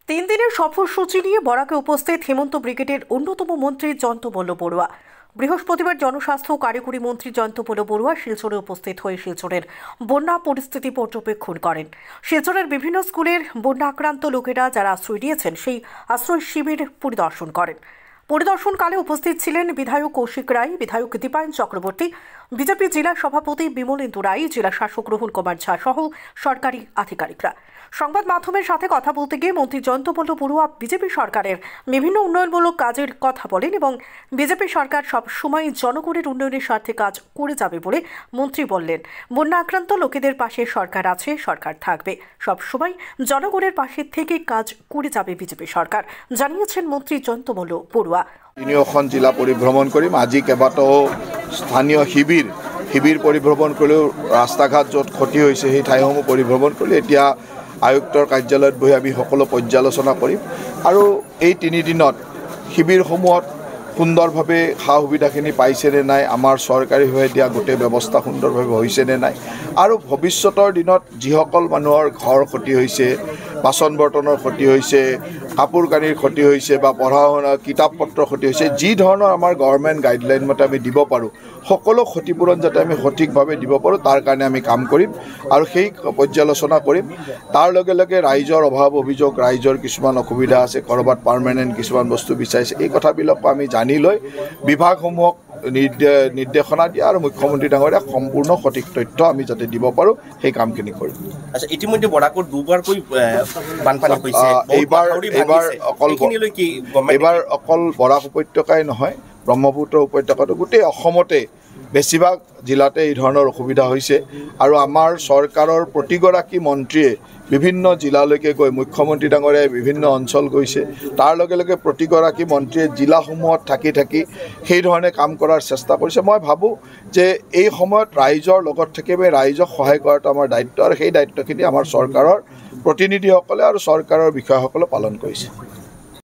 তিন দিনের সফরসূচি নিয়ে বরাকে উপস্থিত হেমন্ত ব্রিগেডের অন্যতম মন্ত্রী জয়ন্তমল্ল বড়ুয়া। বৃহস্পতিবার জনস্বাস্থ্য ও কারিগরি মন্ত্রী জয়ন্তমল্ল বড়ুয়া শিলচরে উপস্থিত হয়ে শিলচরের বন্যা পরিস্থিতি পর্যবেক্ষণ করেন। শিলচরের বিভিন্ন স্কুলের বন্যা আক্রান্ত লোকেরা যারা আশ্রয় নিয়েছেন সেই আশ্রয় শিবির পরিদর্শন করেন। পরিদর্শনকালে উপস্থিত ছিলেন বিধায়ক কৌশিক রায়, বিধায়ক দীপায়ন চক্রবর্তী, বিজেপি জেলা সভাপতি বিমলেন্দু রায়, জেলা শাসক রোহন কুমার ঝা সহ সরকারি আধিকারিকরা। সংবাদ মাধ্যমের সাথে কথা বলতে গিয়ে মন্ত্রী জয়ন্তমল্ল বড়ুয়া বিজেপি সরকারের বিভিন্ন উন্নয়নমূলক কাজের কথা বলেন এবং বিজেপি সরকার সব সময় জনগণের উন্নয়নের স্বার্থে কাজ করে যাবে বলে মন্ত্রী বললেন। বন্যা আক্রান্ত লোকেদের পাশে সরকার আছে, সরকার থাকবে, সব সময় জনগণের পাশে থেকে কাজ করে যাবে বিজেপি সরকার, জানিয়েছেন মন্ত্রী জয়ন্তমল্ল বড়ুয়া। তিনিওখন জিলা পরিভ্রমণ কৰিম। আজি কেইবাটাও স্থানীয় শিবিৰ পৰিভ্ৰমণ কৰিলেও ৰাস্তাঘাট য'ত ক্ষতি হৈছে সেই ঠাইসমূহ পৰিভ্ৰমণ কৰি এতিয়া আয়ুক্তৰ কাৰ্যালয়ত বহি আমি সকলো পৰ্যালোচনা কৰিম আৰু এই তিনিদিনত শিবিৰসমূহত সুন্দৰভাৱে সা সুবিধাখিনি পাইছেনে নাই, আমাৰ চৰকাৰীভাৱে দিয়া গোটেই ব্যৱস্থা সুন্দৰভাৱে হৈছেনে নাই, আৰু ভৱিষ্যতৰ দিনত যিসকল মানুহৰ ঘৰ ক্ষতি হৈছে, বাচন বৰ্তনৰ ক্ষতি হৈছে, কাপোৰ কানিৰ ক্ষতি হৈছে বা পঢ়া শুনা কিতাপ পত্ৰৰ ক্ষতি হৈছে, যি ধৰণৰ আমাৰ গভৰ্ণমেণ্ট গাইডলাইন মতে আমি দিব পাৰোঁ সকলো ক্ষতিপূৰণ যাতে আমি সঠিকভাৱে দিব পাৰোঁ তাৰ কাৰণে আমি কাম কৰিম আৰু সেই পৰ্যালোচনা কৰিম। তাৰ লগে লগে ৰাইজৰ অভাৱ অভিযোগ, ৰাইজৰ কিছুমান অসুবিধা আছে, ক'ৰবাত পাৰ্মানেণ্ট কিছুমান বস্তু বিচাৰিছে, এই কথাবিলাকো আমি জানি লৈ বিভাগসমূহক নিৰ্দেশনা দিয়া আৰু মুখ্যমন্ত্ৰী ডাঙৰীয়া সম্পূৰ্ণ সঠিক তথ্য আমি যাতে দিব পাৰোঁ সেই কামখিনি কৰিম। আচ্ছা, ইতিমধ্যে বৰাকত দুবাৰকৈ বানপানী হৈছে। এইবাৰ অকল বৰাক উপত্যকাই নহয়, ব্ৰহ্মপুত্ৰ উপত্যকাটো গোটেই অসমতে বেছিভাগ জিলাতে এই ধৰণৰ অসুবিধা হৈছে আৰু আমাৰ চৰকাৰৰ প্ৰতিগৰাকী মন্ত্ৰীয়ে বিভিন্ন জিলালৈকে গৈ মুখ্যমন্ত্ৰী ডাঙৰীয়াই বিভিন্ন অঞ্চল গৈছে। তাৰ লগে লগে প্ৰতিগৰাকী মন্ত্ৰীয়ে জিলাসমূহত থাকি সেই ধৰণে কাম কৰাৰ চেষ্টা কৰিছে। মই ভাবোঁ যে এই সময়ত ৰাইজৰ লগত থাকি ৰাইজক সহায় কৰাটো আমাৰ দায়িত্ব আৰু সেই দায়িত্বখিনি আমাৰ চৰকাৰৰ প্ৰতিনিধিসকলে আৰু চৰকাৰৰ বিষয়াসকলে পালন কৰিছে।